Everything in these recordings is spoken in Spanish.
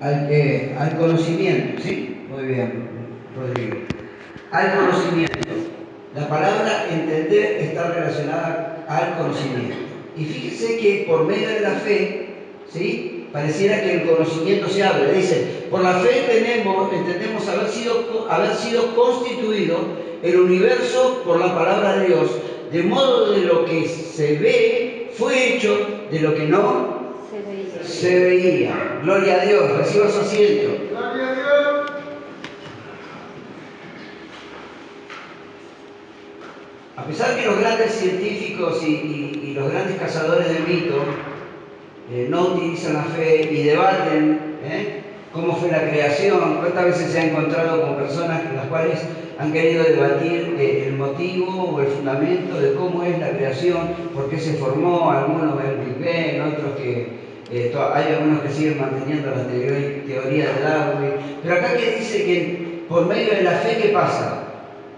al conocimiento, ¿sí? Muy bien, Rodrigo. Al conocimiento. La palabra entender está relacionada al conocimiento. Y fíjese que por medio de la fe, ¿sí? Pareciera que el conocimiento se abre. Dice, por la fe entendemos haber sido constituido el universo por la palabra de Dios, de modo de lo que se ve fue hecho de lo que no se veía. Gloria a Dios, reciba su asiento. Gloria a Dios. A pesar que los grandes científicos y los grandes cazadores de mitos no utilizan la fe y debaten cómo fue la creación, cuántas veces se ha encontrado con personas con las cuales han querido debatir el motivo o el fundamento de cómo es la creación, por qué se formó, algunos ven Big Bang, otros que hay algunos que siguen manteniendo la teoría de Darwin, pero acá que dice que por medio de la fe, ¿qué pasa?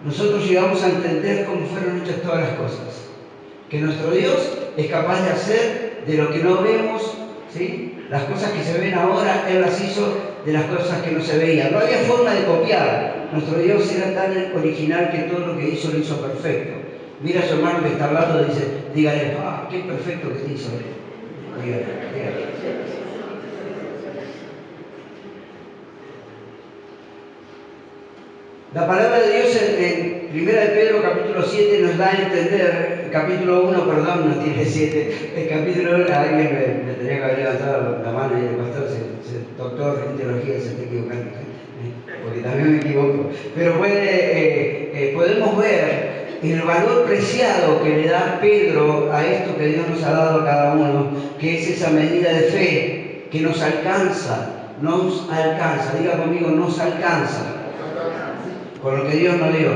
Nosotros llegamos a entender cómo fueron hechas todas las cosas, que nuestro Dios es capaz de hacer de lo que no vemos, ¿sí? Las cosas que se ven ahora, Él las hizo de las cosas que no se veían. No había forma de copiar. Nuestro Dios era tan original que todo lo que hizo lo hizo perfecto. Mira a su hermano que está hablando y dice, dígale, qué perfecto que te hizo. Dígale. La palabra de Dios en 1 de Pedro capítulo 7 nos da a entender, capítulo 1, perdón, no tiene 7, el capítulo 1, alguien me tenía que haber levantado la mano y el pastor, doctor en teología, se está equivocando, porque también me equivoco. Pero podemos ver el valor preciado que le da Pedro a esto que Dios nos ha dado a cada uno, que es esa medida de fe que nos alcanza, diga conmigo, nos alcanza con lo que Dios nos dio,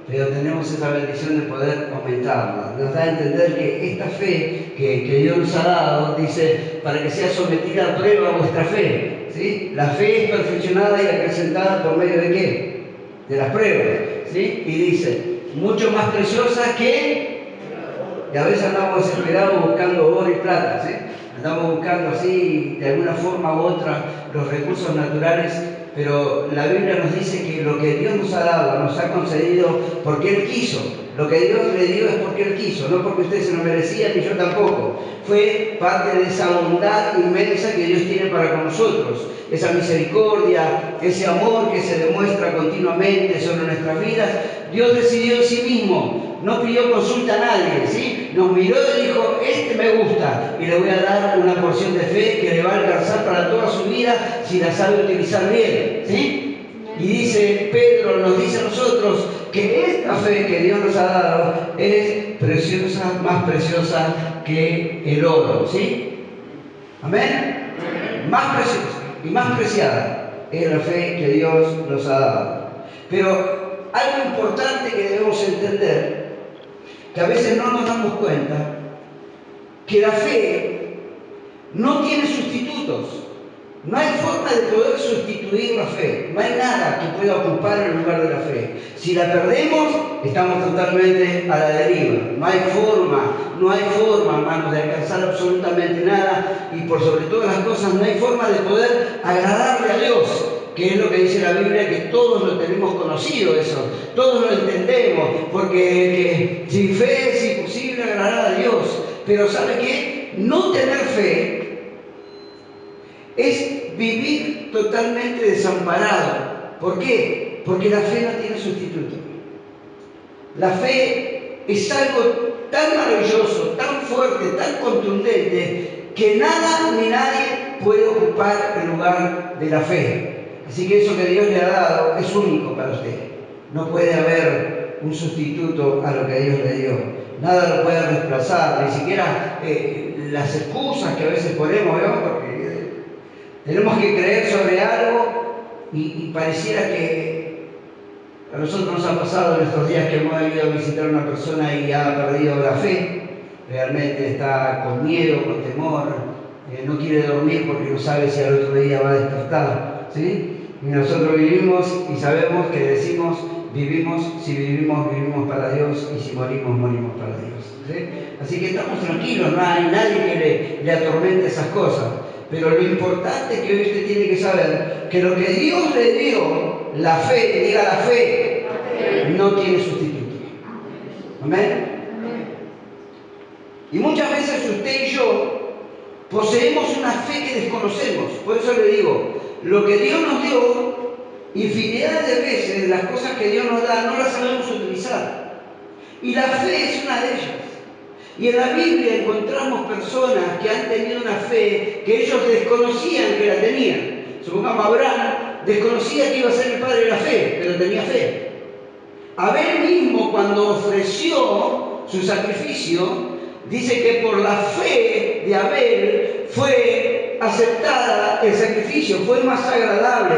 pero tenemos esa bendición de poder aumentarla. Nos da a entender que esta fe que Dios nos ha dado, dice, para que sea sometida a prueba vuestra fe, ¿sí? La fe es perfeccionada y acrecentada por medio de ¿qué? De las pruebas, ¿sí? Y dice, mucho más preciosa que, y a veces andamos desesperados buscando oro y plata, ¿sí? Andamos buscando así, de alguna forma u otra, los recursos naturales, pero la Biblia nos dice que lo que Dios nos ha dado, nos ha concedido porque Él quiso. Lo que Dios le dio es porque Él quiso, no porque usted se lo merecía ni yo tampoco. Fue parte de esa bondad inmensa que Dios tiene para con nosotros. Esa misericordia, ese amor que se demuestra continuamente sobre nuestras vidas. Dios decidió en sí mismo, no pidió consulta a nadie, ¿sí? Nos miró y dijo, este me gusta y le voy a dar una porción de fe que le va a alcanzar para toda su vida si la sabe utilizar bien, ¿sí? Y dice Pedro, nos dice a nosotros que esta fe que Dios nos ha dado es preciosa, más preciosa que el oro, ¿sí? ¿Amén? Más preciosa y más preciada es la fe que Dios nos ha dado. Pero algo importante que debemos entender, que a veces no nos damos cuenta, que la fe no tiene sustitutos. No hay forma de poder sustituir la fe. No hay nada que pueda ocupar el lugar de la fe. Si la perdemos, estamos totalmente a la deriva. No hay forma, hermanos, de alcanzar absolutamente nada. Y por sobre todas las cosas, no hay forma de poder agradarle a Dios, que es lo que dice la Biblia, que todos lo tenemos conocido eso. Todos lo entendemos, porque sin fe es imposible agradar a Dios. Pero ¿sabe qué? No tener fe es vivir totalmente desamparado. ¿Por qué? Porque la fe no tiene sustituto. La fe es algo tan maravilloso, tan fuerte, tan contundente, que nada ni nadie puede ocupar el lugar de la fe. Así que eso que Dios le ha dado es único para usted. No puede haber un sustituto a lo que Dios le dio. Nada lo puede reemplazar, ni siquiera las excusas que a veces ponemos, ¿no? Porque tenemos que creer sobre algo y pareciera que a nosotros nos ha pasado en estos días que hemos ido a visitar a una persona y ha perdido la fe, realmente está con miedo, con temor, no quiere dormir porque no sabe si al otro día va a despertar, ¿sí? Y nosotros vivimos y sabemos que decimos, vivimos, si vivimos, vivimos para Dios y si morimos, morimos para Dios, ¿sí? Así que estamos tranquilos, no hay nadie que le atormente esas cosas. Pero lo importante que hoy usted tiene que saber, que lo que Dios le dio, la fe, diga la fe, no tiene sustituto. Amén. Y muchas veces usted y yo poseemos una fe que desconocemos. Por eso le digo, lo que Dios nos dio, infinidad de veces las cosas que Dios nos da no las sabemos utilizar. Y la fe es una de ellas. Y en la Biblia encontramos personas que han tenido una fe que ellos desconocían que la tenían. Supongamos, Abraham desconocía que iba a ser el padre de la fe, pero tenía fe. Abel mismo, cuando ofreció su sacrificio, dice que por la fe de Abel fue aceptada el sacrificio, fue más agradable.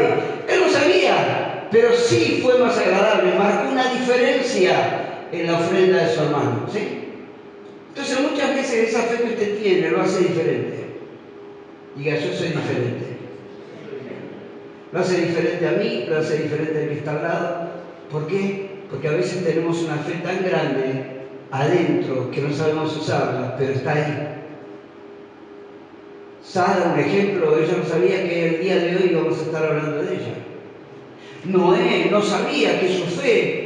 Él no sabía, pero sí fue más agradable, marcó una diferencia en la ofrenda de su hermano, ¿sí? Entonces muchas veces esa fe que usted tiene lo hace diferente. Diga, yo soy diferente. Lo hace diferente a mí, lo hace diferente al que está al lado. ¿Por qué? Porque a veces tenemos una fe tan grande adentro que no sabemos usarla, pero está ahí. Sara, un ejemplo, ella no sabía que el día de hoy íbamos a estar hablando de ella. Noé no sabía que su fe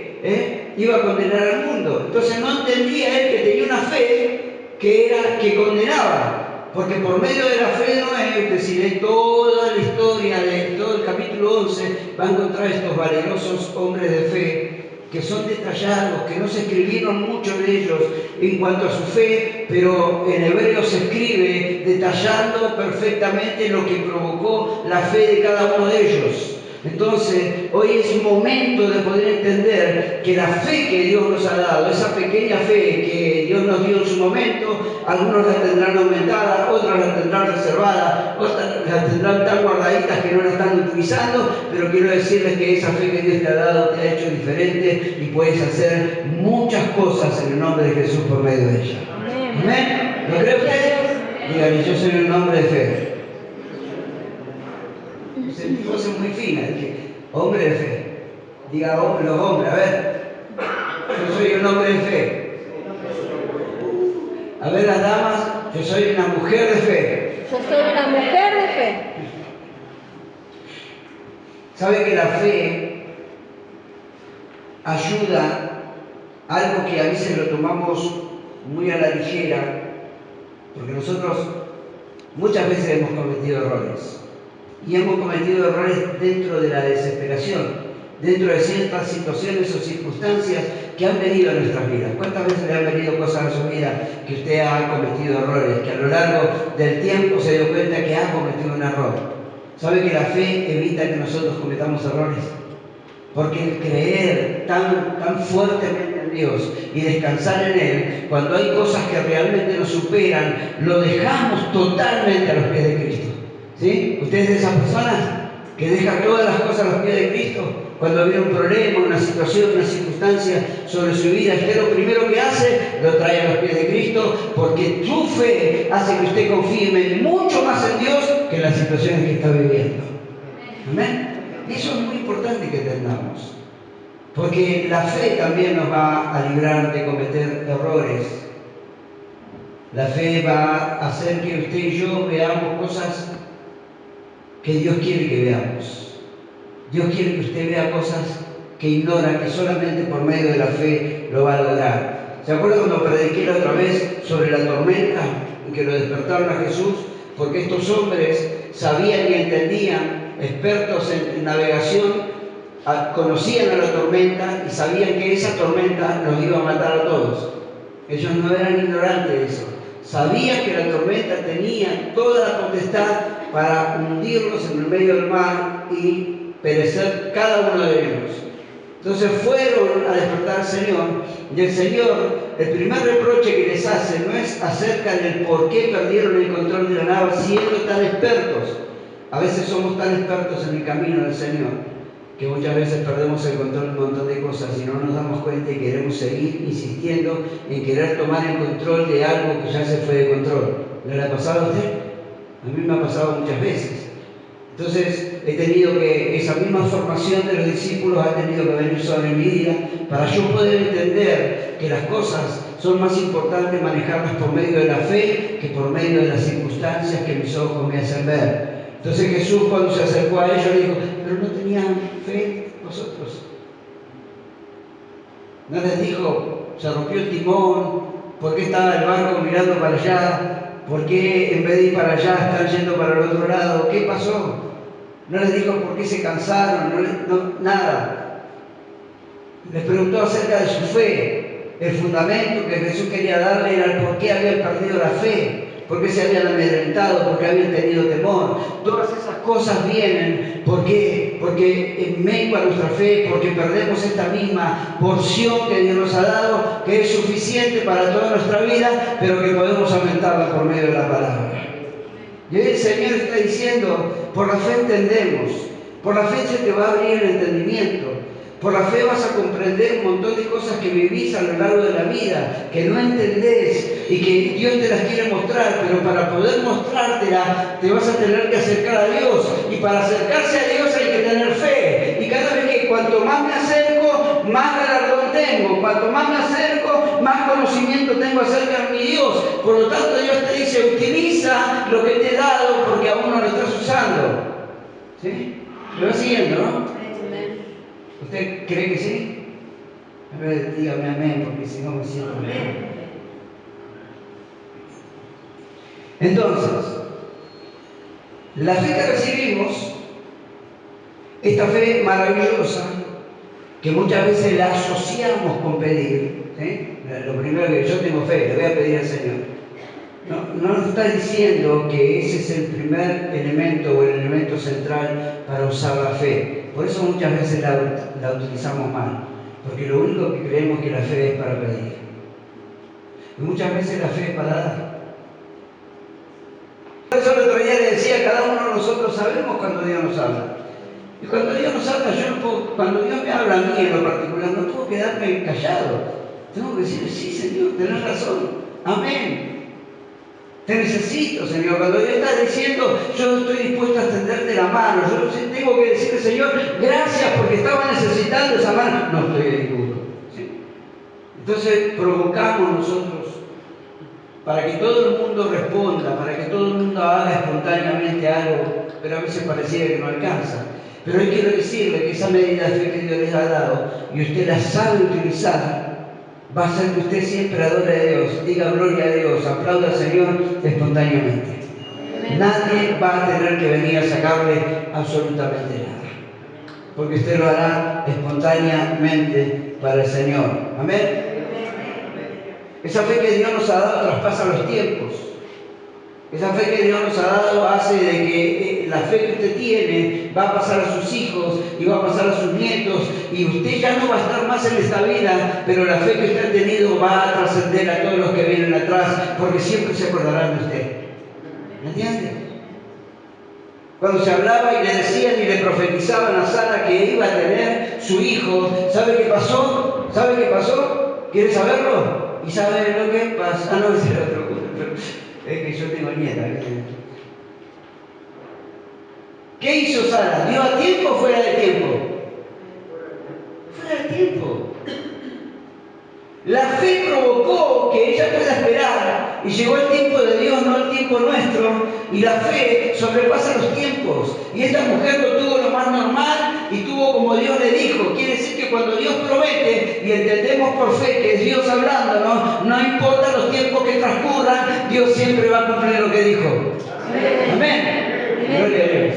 iba a condenar al mundo. Entonces no entendía él que tenía una fe que condenaba. Porque por medio de la fe de Noé, es decir, toda la historia de todo el capítulo 11, va a encontrar estos valerosos hombres de fe que son detallados, que no se escribieron mucho de ellos en cuanto a su fe, pero en hebreo se escribe detallando perfectamente lo que provocó la fe de cada uno de ellos. Entonces, hoy es momento de poder entender que la fe que Dios nos ha dado, esa pequeña fe que Dios nos dio en su momento, algunos la tendrán aumentada, otros la tendrán reservada, otros la tendrán tan guardaditas que no la están utilizando, pero quiero decirles que esa fe que Dios te ha dado te ha hecho diferente y puedes hacer muchas cosas en el nombre de Jesús por medio de ella. ¿Amén? ¿Lo cree usted? Dígale, yo soy un hombre de fe. Sentí cosas muy finas, dije, hombre de fe. Diga, los hombres, a ver, yo soy un hombre de fe. A ver, las damas, yo soy una mujer de fe. Yo soy una mujer de fe. ¿Sabe que la fe ayuda a algo que a veces lo tomamos muy a la ligera? Porque nosotros muchas veces hemos cometido errores. Y hemos cometido errores dentro de la desesperación, dentro de ciertas situaciones o circunstancias que han venido a nuestras vidas. ¿Cuántas veces le han venido cosas a su vida que usted ha cometido errores, que a lo largo del tiempo se dio cuenta que ha cometido un error? ¿Sabe que la fe evita que nosotros cometamos errores? Porque el creer tan fuertemente en Dios y descansar en Él, cuando hay cosas que realmente nos superan, lo dejamos totalmente a los pies de Cristo. ¿Sí? ¿Usted es de esas personas que deja todas las cosas a los pies de Cristo? Cuando viene un problema, una situación, una circunstancia sobre su vida, usted lo primero que hace, lo trae a los pies de Cristo, porque su fe hace que usted confíe mucho más en Dios que en las situaciones que está viviendo. ¿Amén? Eso es muy importante que entendamos, porque la fe también nos va a librar de cometer errores. La fe va a hacer que usted y yo veamos cosas que Dios quiere que veamos. Dios quiere que usted vea cosas que ignora, que solamente por medio de la fe lo va a lograr. ¿Se acuerdan cuando prediqué la otra vez sobre la tormenta y que lo despertaron a Jesús? Porque estos hombres sabían y entendían, expertos en navegación, conocían a la tormenta y sabían que esa tormenta los iba a matar a todos. Ellos no eran ignorantes de eso. Sabían que la tormenta tenía toda la potestad para hundirlos en el medio del mar y perecer cada uno de ellos. Entonces fueron a despertar al Señor, y el Señor, el primer reproche que les hace no es acerca del por qué perdieron el control de la nave siendo tan expertos. A veces somos tan expertos en el camino del Señor que muchas veces perdemos el control de un montón de cosas y no nos damos cuenta y queremos seguir insistiendo en querer tomar el control de algo que ya se fue de control. ¿No le ha pasado a usted? A mí me ha pasado muchas veces. Entonces, esa misma formación de los discípulos ha tenido que venir sobre mi vida para yo poder entender que las cosas son más importantes manejarlas por medio de la fe que por medio de las circunstancias que mis ojos me hacen ver. Entonces Jesús, cuando se acercó a ellos, le dijo: pero no tenían fe vosotros. No les dijo: se rompió el timón, ¿por qué estaba el barco mirando para allá? ¿Por qué en vez de ir para allá están yendo para el otro lado? ¿Qué pasó? No les dijo por qué se cansaron, nada. Les preguntó acerca de su fe. El fundamento que Jesús quería darle era el por qué habían perdido la fe, por qué se habían amedrentado, por qué habían tenido temor. Todas esas cosas vienen porque en medio a nuestra fe, porque perdemos esta misma porción que Dios nos ha dado, que es suficiente para toda nuestra vida, pero que podemos aumentarla por medio de la palabra. Y hoy el Señor está diciendo: por la fe entendemos, por la fe se te va a abrir el entendimiento, por la fe vas a comprender un montón de cosas que vivís a lo largo de la vida, que no entendés y que Dios te las quiere mostrar, pero para poder mostrártela te vas a tener que acercar a Dios, y para acercarse a Dios hay que tener fe. Y cada vez que cuanto más me acerco, más galardón tengo, cuanto más me acerco, más conocimiento tengo acerca de mi Dios. Por lo tanto, Dios te dice: utiliza lo que te he dado, porque aún no lo estás usando. ¿Sí? ¿Me va siguiendo, no? ¿Usted cree que sí? A ver, dígame amén, porque si no me siento amén. Entonces, la fe que recibimos, esta fe maravillosa, que muchas veces la asociamos con pedir, ¿sí? Lo primero que yo tengo fe, le voy a pedir al Señor. No nos está diciendo que ese es el primer elemento o el elemento central para usar la fe. Por eso muchas veces la utilizamos mal, porque lo único que creemos que la fe es para pedir. Y muchas veces la fe es para dar. Por eso el otro día le decía: cada uno de nosotros sabemos cuando Dios nos habla. Y cuando Dios nos habla, cuando Dios me habla a mí en lo particular, no puedo quedarme callado. Tengo que decir: sí, Señor, tenés razón. Amén. Te necesito, Señor. Cuando Dios está diciendo: yo estoy dispuesto a extenderte la mano, yo tengo que decirle: Señor, gracias porque estaba necesitando esa mano. No estoy dispuesto. ¿Sí? Entonces provocamos nosotros para que todo el mundo responda, para que todo el mundo haga espontáneamente algo, pero a veces pareciera que no alcanza. Pero hoy quiero decirle que esa medida de fe que Dios les ha dado y usted la sabe utilizar, va a ser que usted siempre adore a Dios, diga gloria a Dios, aplauda al Señor espontáneamente. Nadie va a tener que venir a sacarle absolutamente nada, porque usted lo hará espontáneamente para el Señor. Amén. Esa fe que Dios nos ha dado traspasa los tiempos. Esa fe que Dios nos ha dado hace de que la fe que usted tiene va a pasar a sus hijos y va a pasar a sus nietos, y usted ya no va a estar más en esta vida, pero la fe que usted ha tenido va a trascender a todos los que vienen atrás, porque siempre se acordarán de usted. ¿Me entiende? Cuando se hablaba y le decían y le profetizaban a Sara que iba a tener su hijo, ¿sabe qué pasó? ¿Sabe qué pasó? ¿Quiere saberlo? ¿Y sabe lo que pasa? Ah, no, es el otro. Es que yo tengo nieta. ¿Qué hizo Sara? ¿Dio a tiempo o fuera de tiempo? Fuera de tiempo. La fe provocó que ella pueda esperar, y llegó el tiempo de Dios, no el tiempo nuestro, y la fe sobrepasa los tiempos. Y esta mujer lo tuvo lo más normal y tuvo como Dios le dijo. Quiere decir que cuando Dios promete y entendemos por fe que es Dios hablándonos, no importa los tiempos que transcurran, Dios siempre va a cumplir lo que dijo. Amén. Amén. Gloria a Dios.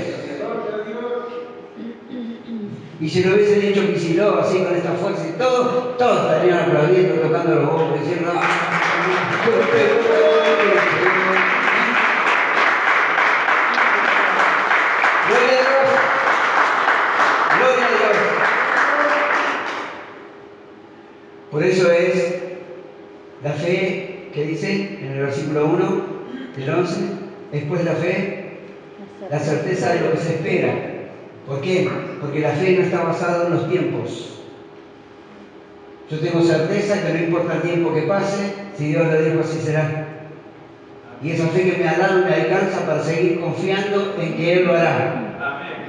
Y si lo hubiese dicho Kicillof así con esta fuerza y todo, todos estarían aplaudiendo, tocando los ojos, diciendo: gloria a Dios, gloria a Dios. Por eso es la fe que dice en el versículo 1 del 11, después la fe, la certeza de lo que se espera. ¿Por qué? Porque la fe no está basada en los tiempos. Yo tengo certeza que no importa el tiempo que pase, si Dios lo dijo, así será. Y esa fe que me ha dado me alcanza para seguir confiando en que Él lo hará.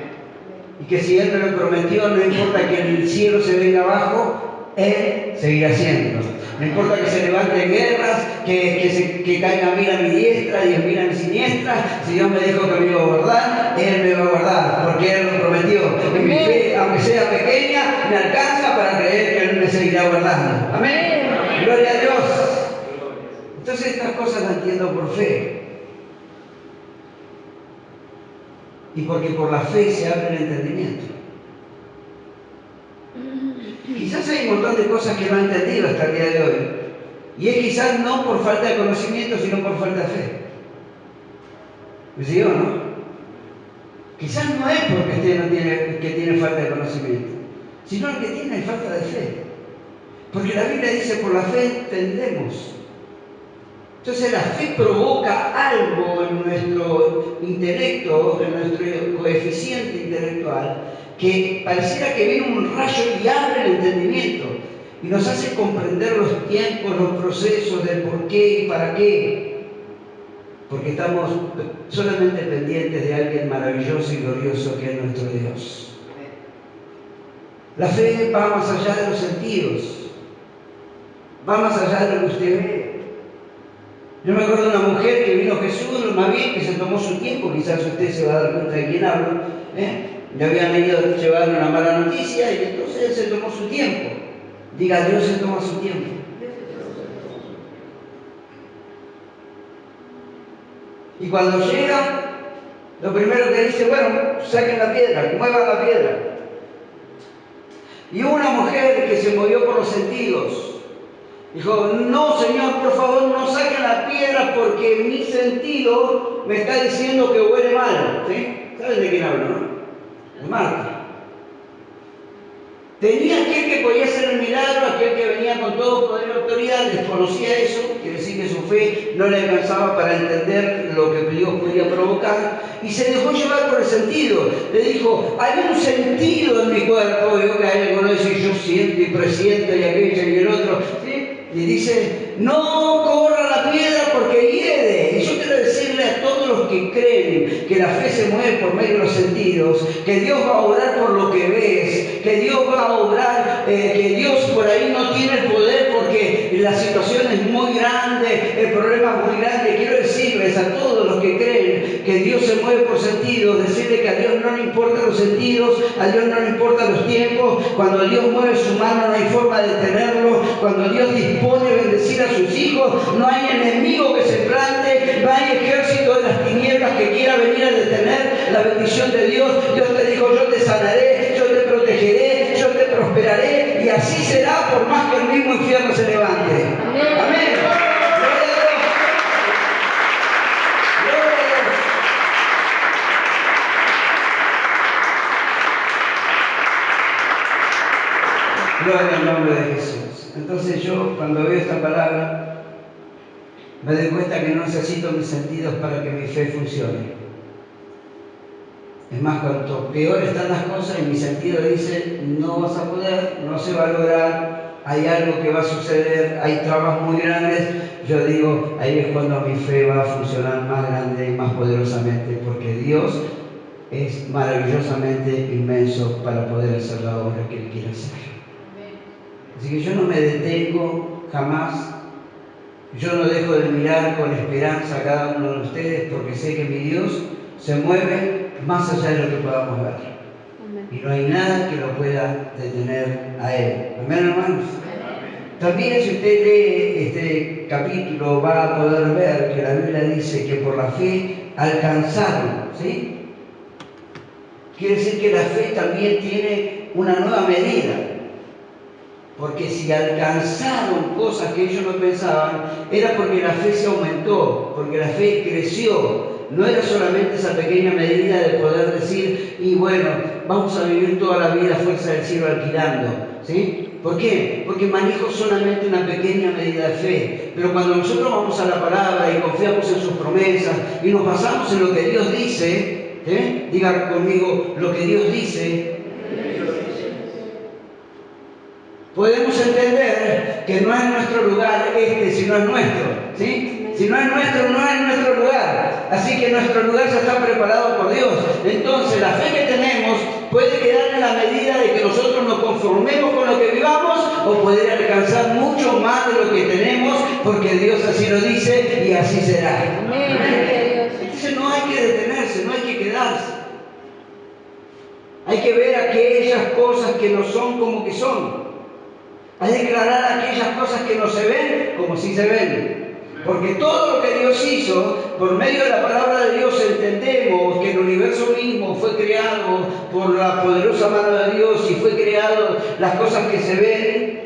y que si Él me lo prometió, no importa que el cielo se venga abajo, Él seguirá haciendo. No importa que se levanten guerras, que caiga 1000 a mi diestra, 10.000 a mi siniestra. Si Dios me dijo que me iba a guardar, Él me va a guardar, porque Él lo prometió. Y mi fe, aunque sea pequeña, me alcanza para creer que Él me seguirá guardando. Amén. Gloria a Dios. Entonces estas cosas las entiendo por fe. Y porque por la fe se abre el entendimiento. Quizás hay un montón de cosas que no he entendido hasta el día de hoy. Y es quizás no por falta de conocimiento, sino por falta de fe. ¿Sí o no? Quizás no es porque usted tiene falta de conocimiento, sino el que tiene falta de fe. Porque la Biblia dice, por la fe entendemos. Entonces la fe provoca algo en nuestro intelecto, en nuestro coeficiente intelectual, que pareciera que viene un rayo y abre el entendimiento y nos hace comprender los tiempos, los procesos del por qué y para qué. Porque estamos solamente pendientes de alguien maravilloso y glorioso que es nuestro Dios. La fe va más allá de los sentidos, va más allá de lo que usted ve. Yo me acuerdo de una mujer que vino a Jesús, más bien que se tomó su tiempo, quizás usted se va a dar cuenta de quién hablo, le habían venido a llevarle una mala noticia y entonces él se tomó su tiempo. Diga, Dios se toma su tiempo. Y cuando llega, lo primero que dice, bueno, saquen la piedra, muevan la piedra. Y una mujer que se movió por los sentidos, dijo, no, Señor, por favor, no saquen la piedra porque mi sentido me está diciendo que huele mal. ¿Sí? ¿Saben de quién hablo, no? De Marta. Tenía aquel que podía hacer el milagro, aquel que venía con todo poder y autoridad, desconocía eso, quiere decir que su fe no le alcanzaba para entender lo que Dios podía provocar, y se dejó llevar por el sentido. Le dijo, hay un sentido en mi cuerpo, yo que hay algunos dicen, yo siento y presiento y aquello y el otro, ¿sí? Y dice, no corra la piedra porque hiede. Y yo quiero decirle a todos los que creen que la fe se mueve por medio de los sentidos, que Dios va a obrar por lo que ves, que Dios va a obrar, que Dios por ahí no tiene el poder porque la situación es muy grande, el problema es muy grande. Quiero decirles a todos los que creen que Dios se mueve por sentidos, decirle que a Dios no le importan los sentidos, a Dios no le importan los tiempos. Cuando Dios mueve su mano no hay forma de detenerlo. Cuando Dios dispone bendecir a sus hijos, no hay enemigo que se plante, no hay ejército de las tinieblas que quiera venir a detener la bendición de Dios. Dios te dijo, yo te sanaré, yo te protegeré, yo te prosperaré, y así será por más que el mismo infierno se levante. Amén. Amén. Gloria al nombre de Jesús. Entonces yo, cuando veo esta palabra, me doy cuenta que no necesito mis sentidos para que mi fe funcione. Es más, cuanto peor están las cosas y mi sentido dice, no vas a poder, no se va a lograr, hay algo que va a suceder, hay trabas muy grandes, yo digo, ahí es cuando mi fe va a funcionar más grande y más poderosamente, porque Dios es maravillosamente inmenso para poder hacer la obra que Él quiere hacer. Así que yo no me detengo jamás, yo no dejo de mirar con esperanza a cada uno de ustedes, porque sé que mi Dios se mueve más allá de lo que podamos ver. Amén. Y no hay nada que lo pueda detener a Él. Amén, hermanos. Amén. También si usted lee este capítulo va a poder ver que la Biblia dice que por la fe alcanzaron, ¿sí? Quiere decir que la fe también tiene una nueva medida. Porque si alcanzaron cosas que ellos no pensaban, era porque la fe se aumentó, porque la fe creció. No era solamente esa pequeña medida de poder decir, y bueno, vamos a vivir toda la vida a fuerza del cielo alquilando, ¿sí? ¿Por qué? Porque manejo solamente una pequeña medida de fe. Pero cuando nosotros vamos a la palabra y confiamos en sus promesas y nos basamos en lo que Dios dice, diga conmigo, lo que Dios dice, podemos entender que no es nuestro lugar sino es nuestro, ¿sí? Si no es nuestro, no es nuestro lugar. Así que nuestro lugar ya está preparado por Dios. Entonces la fe que tenemos puede quedar en la medida de que nosotros nos conformemos con lo que vivamos, o poder alcanzar mucho más de lo que tenemos, porque Dios así lo dice y así será. Amén. Gloria a Dios. Entonces no hay que detenerse, no hay que quedarse. Hay que ver aquellas cosas que no son como que son. Hay que declarar aquellas cosas que no se ven como si se ven. Porque todo lo que Dios hizo, por medio de la palabra de Dios entendemos que el universo mismo fue creado por la poderosa mano de Dios y fue creado las cosas que se ven,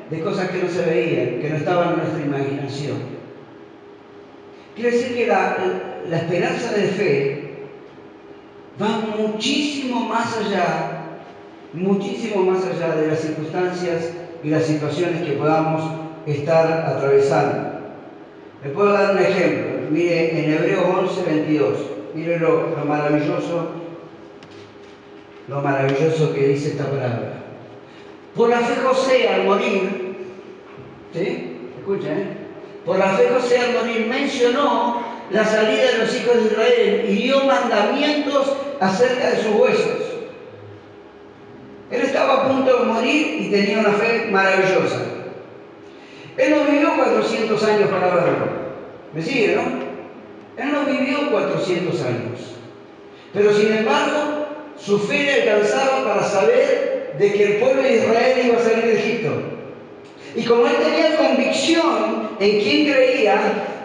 de cosas que no se veían, que no estaban en nuestra imaginación. Quiere decir que la esperanza de fe va muchísimo más allá de las circunstancias y las situaciones que podamos estar atravesando. Le puedo dar un ejemplo. Mire, en Hebreos 11:22, mire lo maravilloso que dice esta palabra. Por la fe José al morir, ¿sí? Escuchen, por la fe José al morir mencionó la salida de los hijos de Israel y dio mandamientos acerca de sus huesos. Él estaba a punto de morir y tenía una fe maravillosa. Él no vivió 400 años para verlo. ¿Me sigue, no? Él no vivió 400 años. Pero sin embargo, su fe le alcanzaba para saber de que el pueblo de Israel iba a salir de Egipto. Y como él tenía convicción en quién creía,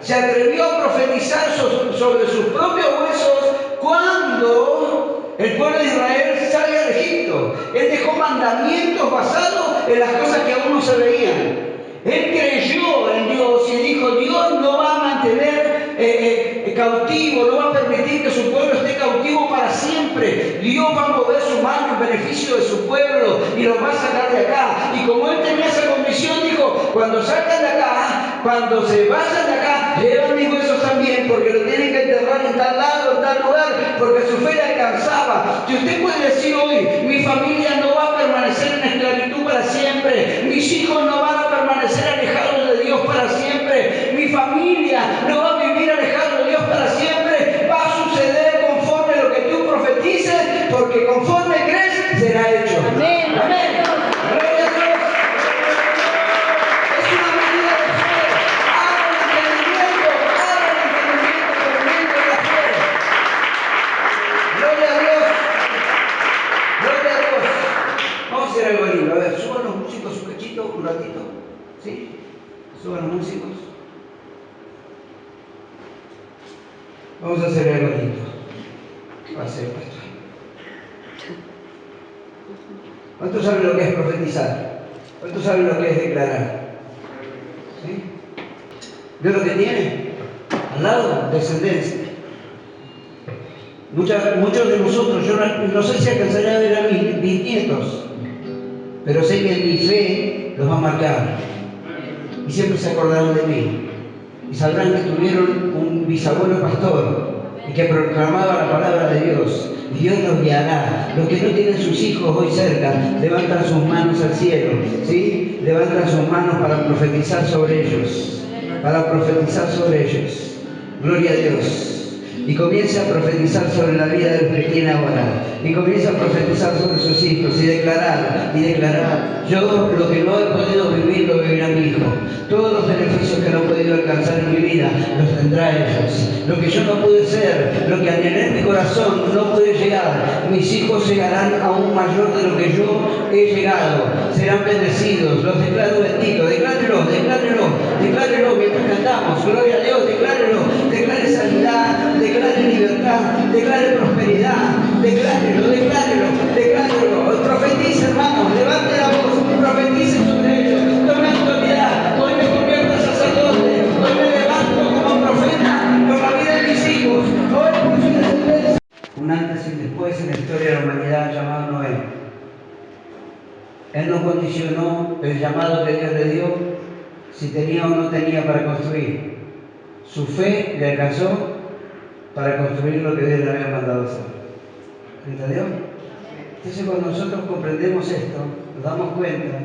se atrevió a profetizar sobre sus propios huesos cuando el pueblo de Israel salga de Egipto. Él dejó mandamientos basados en las cosas que aún no se veían. Él creyó en Dios y dijo: Dios no va a mantener cautivo, no va a permitir que su pueblo esté cautivo para siempre. Dios va a mover su mano en beneficio de su pueblo y los va a sacar de acá. Y como él tenía esa convicción, dijo: cuando salgan de acá, cuando se vayan de acá, llevan mis huesos también, porque lo tienen que enterrar en tal lado, en tal lugar, porque su fe le alcanzaba. Si usted puede decir hoy: mi familia no va a permanecer en esclavitud para siempre, mis hijos no van a permanecer alejados de Dios para siempre, mi familia no va a vivir alejado de Dios para siempre, va a suceder conforme a lo que tú profetices, porque conforme crees será hecho. Amén. Amén. Gloria a Dios. Es una medida de fe. Abra el entendimiento por medio de la fe. Gloria a Dios. Gloria a Dios. Vamos a hacer algo lindo. A ver, suban los músicos un cachito, un ratito. ¿Sí? Suban los músicos. Vamos a hacer algo lindo. ¿Qué va a hacer, pastor? ¿Cuántos saben lo que es profetizar? ¿Cuántos saben lo que es declarar? ¿Sí? ¿Ve lo que tiene? Al lado, descendencia. Muchos de nosotros, yo no sé si alcanzaré a ver a mis nietos, pero sé que mi fe los va a marcar. Y siempre se acordarán de mí. Y sabrán que tuvieron un bisabuelo pastor y que proclamaba la palabra de Dios. Y Dios los guiará. Los que no tienen sus hijos hoy cerca, levantan sus manos al cielo, ¿sí? Levantan sus manos para profetizar sobre ellos. Para profetizar sobre ellos. Gloria a Dios. Y comienza a profetizar sobre la vida de los que tiene ahora. Y comienza a profetizar sobre sus hijos y declarar. Yo lo que no he podido vivir, lo vivirá mi hijo. Todos los beneficios que no he podido alcanzar en mi vida, los tendrá ellos. Lo que yo no pude ser, lo que anhelé en mi corazón, no pude llegar. Mis hijos llegarán aún mayor de lo que yo he llegado. Serán bendecidos. Los declaro benditos. Declárelo mientras cantamos. Gloria a Dios, declárelo. Declare sanidad, declare libertad, declare prosperidad. Declárelo. Profetice, hermanos. Levante la voz. Profetice sobre ellos. Tome autoridad. Hoy me convierto en sacerdote. Hoy me levanto como profeta por la vida de mis hijos. Hoy por su descendencia. Un antes y un después en la historia de la humanidad llamado Noé. Él no condicionó el llamado que Dios le dio si tenía o no tenía para construir. Su fe le alcanzó para construir lo que Dios le había mandado hacer. ¿Entendió? Entonces, cuando nosotros comprendemos esto, nos damos cuenta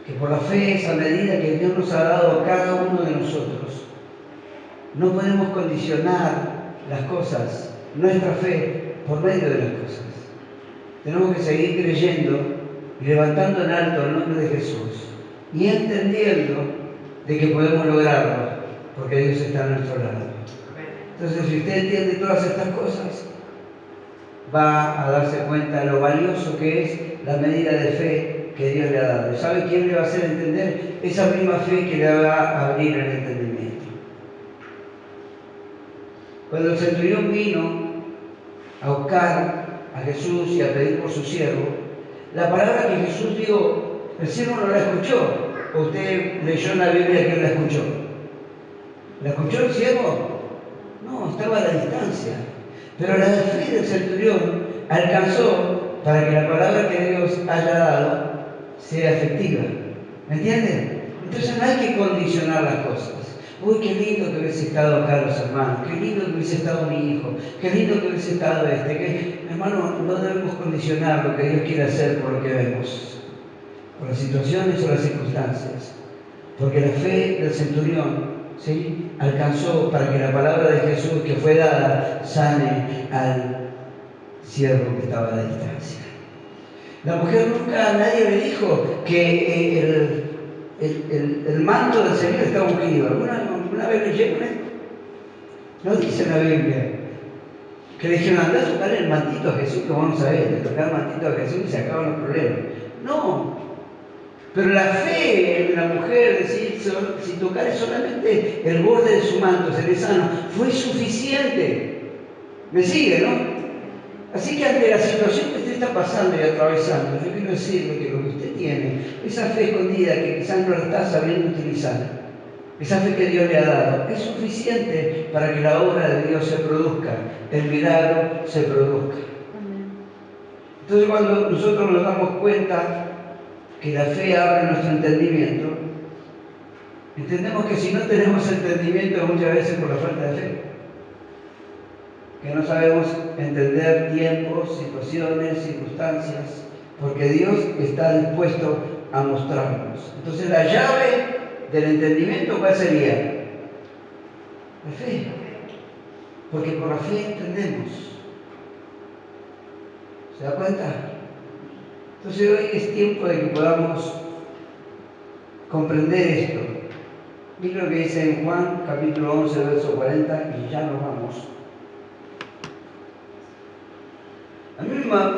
que por la fe, esa medida que Dios nos ha dado a cada uno de nosotros, No podemos condicionar las cosas, nuestra fe, por medio de las cosas. Tenemos que seguir creyendo y levantando en alto el nombre de Jesús y entendiendo de que podemos lograrlo, porque Dios está a nuestro lado. Entonces, si usted entiende todas estas cosas, va a darse cuenta de lo valioso que es la medida de fe que Dios le ha dado. ¿Y sabe quién le va a hacer entender? Esa misma fe que le va a abrir el entendimiento. Cuando el centurión vino a buscar a Jesús y a pedir por su siervo, la palabra que Jesús dijo, el siervo no la escuchó. ¿Usted leyó en la Biblia quién la escuchó? ¿La escuchó el siervo? No, estaba a la distancia. Pero la fe del centurión alcanzó para que la palabra que Dios haya dado sea efectiva. ¿Me entienden? Entonces no hay que condicionar las cosas. Uy, qué lindo que hubiese estado acá los hermanos, qué lindo que hubiese estado mi hijo, qué lindo que hubiese estado Hermano, no debemos condicionar lo que Dios quiere hacer por lo que vemos, por las situaciones o las circunstancias. Porque la fe del centurión, ¿sí?, alcanzó para que la palabra de Jesús que fue dada sane al siervo que estaba a la distancia. La mujer nunca a nadie le dijo que el manto del Señor está ungido. ¿Alguna vez leyeron esto? No dice en la Biblia. Que le dijeron, andá a tocar el mantito a Jesús, que vamos a ver, de tocar el mantito a Jesús y se acaban los problemas. No. Pero la fe de la mujer, decir, si tocare solamente el borde de su manto, seré sano, fue suficiente. ¿Me sigue, no? Así que ante la situación que usted está pasando y atravesando, yo quiero decirle que lo que usted tiene, esa fe escondida que quizás no la está sabiendo utilizar, esa fe que Dios le ha dado, es suficiente para que la obra de Dios se produzca, el milagro se produzca. Entonces, cuando nosotros nos damos cuenta que la fe abre nuestro entendimiento, entendemos que si no tenemos entendimiento muchas veces por la falta de fe, que no sabemos entender tiempos, situaciones, circunstancias, porque Dios está dispuesto a mostrarnos. Entonces la llave del entendimiento, ¿cuál sería? La fe, porque por la fe entendemos. ¿Se da cuenta? Entonces hoy es tiempo de que podamos comprender esto. Mira lo que dice en Juan capítulo 11, verso 40, y ya nos vamos. A mí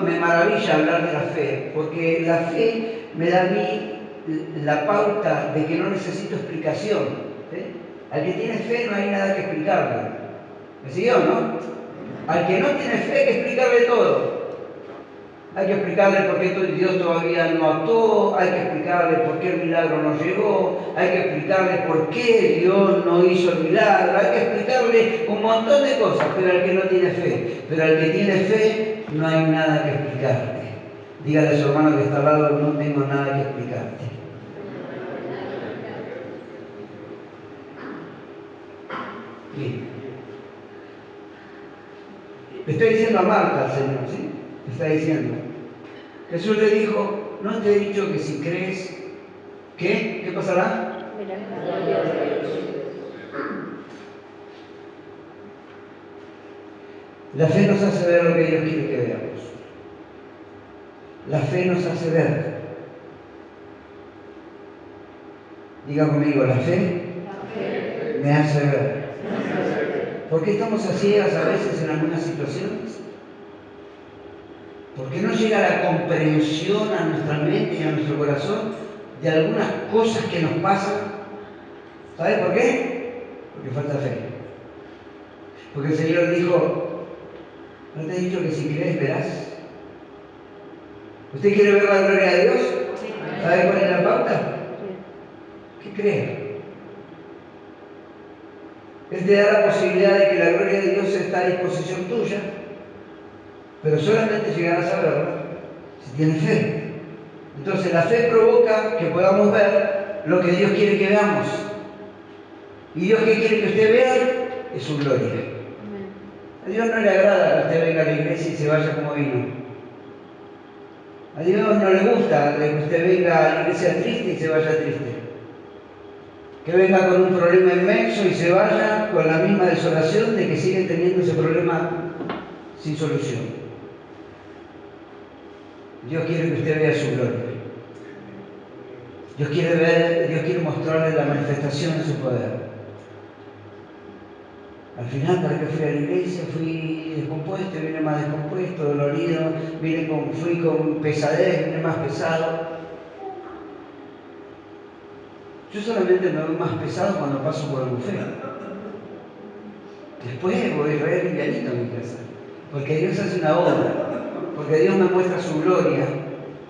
me maravilla hablar de la fe, porque la fe me da a mí la pauta de que no necesito explicación. ¿Sí? Al que tiene fe no hay nada que explicarle. ¿Me siguió, no? Al que no tiene fe hay que explicarle todo. Hay que explicarle por qué Dios todavía no actuó, hay que explicarle por qué el milagro no llegó, hay que explicarle por qué Dios no hizo el milagro, hay que explicarle un montón de cosas, pero al que no tiene fe. Pero al que tiene fe no hay nada que explicarte. Dígale a su hermano que está al lado, no tengo nada que explicarte. Bien. Le estoy diciendo a Marta al Señor, ¿sí? Le está diciendo. Jesús le dijo, ¿no te he dicho que si crees, ¿qué? ¿Qué pasará? La fe nos hace ver lo que Dios quiere que veamos. La fe nos hace ver. Diga conmigo, la fe me hace ver. ¿Por qué estamos a ciegas a veces en algunas situaciones? ¿Por qué no llega la comprensión a nuestra mente y a nuestro corazón de algunas cosas que nos pasan? ¿Sabe por qué? Porque falta fe. Porque el Señor dijo, ¿no te he dicho que si crees verás? ¿Usted quiere ver la gloria de Dios? ¿Sabe cuál es la pauta? ¿Qué cree? Él te da la posibilidad de que la gloria de Dios está a disposición tuya, pero solamente llegarás a verla si tienes fe. Entonces la fe provoca que podamos ver lo que Dios quiere que veamos. Y Dios que quiere que usted vea es su gloria. A Dios no le agrada que usted venga a la iglesia y se vaya como vino. A Dios no le gusta que usted venga a la iglesia triste y se vaya triste. que venga con un problema inmenso y se vaya con la misma desolación de que sigue teniendo ese problema sin solución. Dios quiere que usted vea su gloria. Dios quiere mostrarle la manifestación de su poder. Al final, ¿para qué fui a la iglesia? Fui descompuesto, vine más descompuesto, dolorido, fui con pesadez, vine más pesado. Yo solamente me voy más pesado cuando paso por el buffet. Después voy re livianito a mi casa, porque Dios hace una obra, porque Dios me muestra su gloria,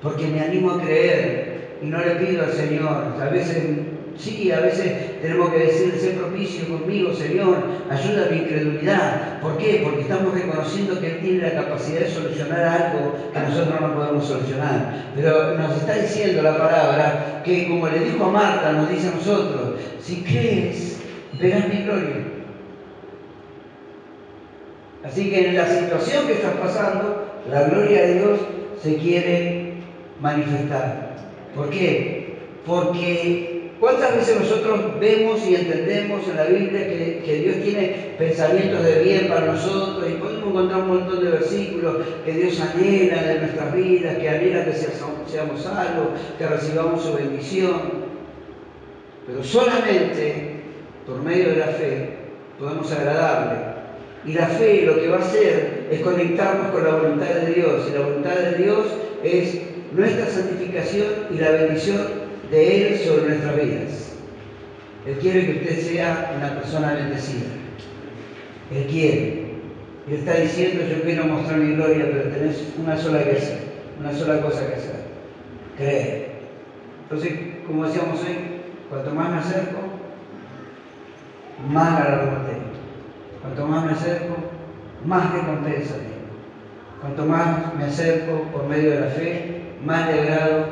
porque me animo a creer y no le pido al Señor. A veces tenemos que decir, sé propicio conmigo, Señor, ayuda a mi incredulidad. ¿Por qué? Porque estamos reconociendo que Él tiene la capacidad de solucionar algo que nosotros no podemos solucionar. Pero nos está diciendo la palabra que, como le dijo a Marta, nos dice a nosotros, si crees, verás mi gloria. Así que en la situación que estás pasando, la gloria de Dios se quiere manifestar. ¿Por qué? Porque ¿cuántas veces nosotros vemos y entendemos en la Biblia que Dios tiene pensamientos de bien para nosotros y podemos encontrar un montón de versículos que Dios anhela de nuestras vidas, que anhela que seamos salvos, que recibamos su bendición? Pero solamente por medio de la fe podemos agradarle. Y la fe lo que va a hacer es conectarnos con la voluntad de Dios. Y la voluntad de Dios es nuestra santificación y la bendición de Él sobre nuestras vidas. Él quiere que usted sea una persona bendecida. Él quiere. Él está diciendo, yo quiero mostrar mi gloria, pero tenés una sola cosa que hacer. Creer. Entonces, como decíamos hoy, cuanto más me acerco, más galardón tengo. Cuanto más me acerco, más recompensa tengo. Cuanto más me acerco por medio de la fe, más le agrado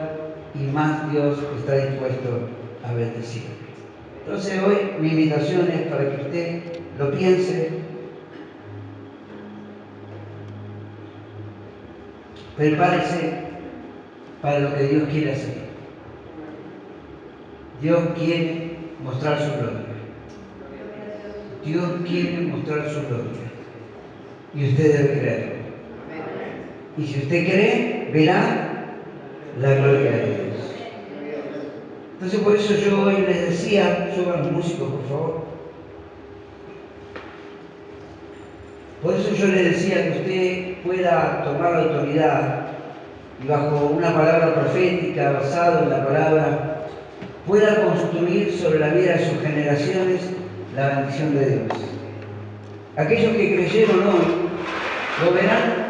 y más Dios está dispuesto a bendecir. Entonces hoy mi invitación es para que usted lo piense, prepárese para lo que Dios quiere hacer. Dios quiere mostrar su gloria. Dios quiere mostrar su gloria. Y usted debe creerlo. Y si usted cree, verá la gloria de Dios. Entonces por eso yo hoy les decía, suban los músicos por favor. Por eso yo les decía que usted pueda tomar la autoridad y bajo una palabra profética basada en la palabra, pueda construir sobre la vida de sus generaciones la bendición de Dios. Aquellos que creyeron hoy lo verán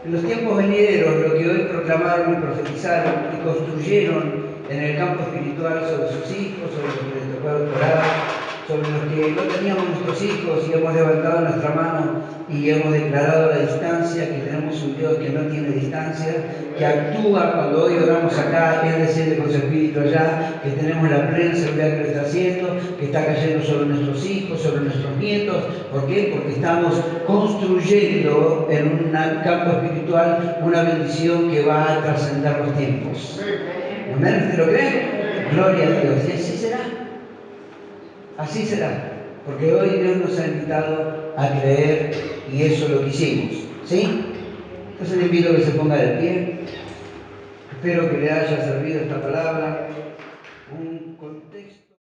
en los tiempos venideros, lo que hoy proclamaron y profetizaron y construyeron en el campo espiritual sobre sus hijos, sobre los que les tocó orar, sobre los que no teníamos nuestros hijos y hemos levantado nuestra mano y hemos declarado a la distancia que tenemos un Dios que no tiene distancia, que actúa cuando hoy oramos acá, Él desciende con su espíritu allá, que tenemos la plena seguridad que lo está haciendo, que está cayendo sobre nuestros hijos, sobre nuestros nietos. ¿Por qué? Porque estamos construyendo en un campo espiritual una bendición que va a trascender los tiempos. ¿Amén? ¿Usted lo cree? Gloria a Dios. Y así será. Así será. Porque hoy Dios nos ha invitado a creer y eso es lo que hicimos. ¿Sí? Entonces le invito a que se ponga de pie. Espero que le haya servido esta palabra.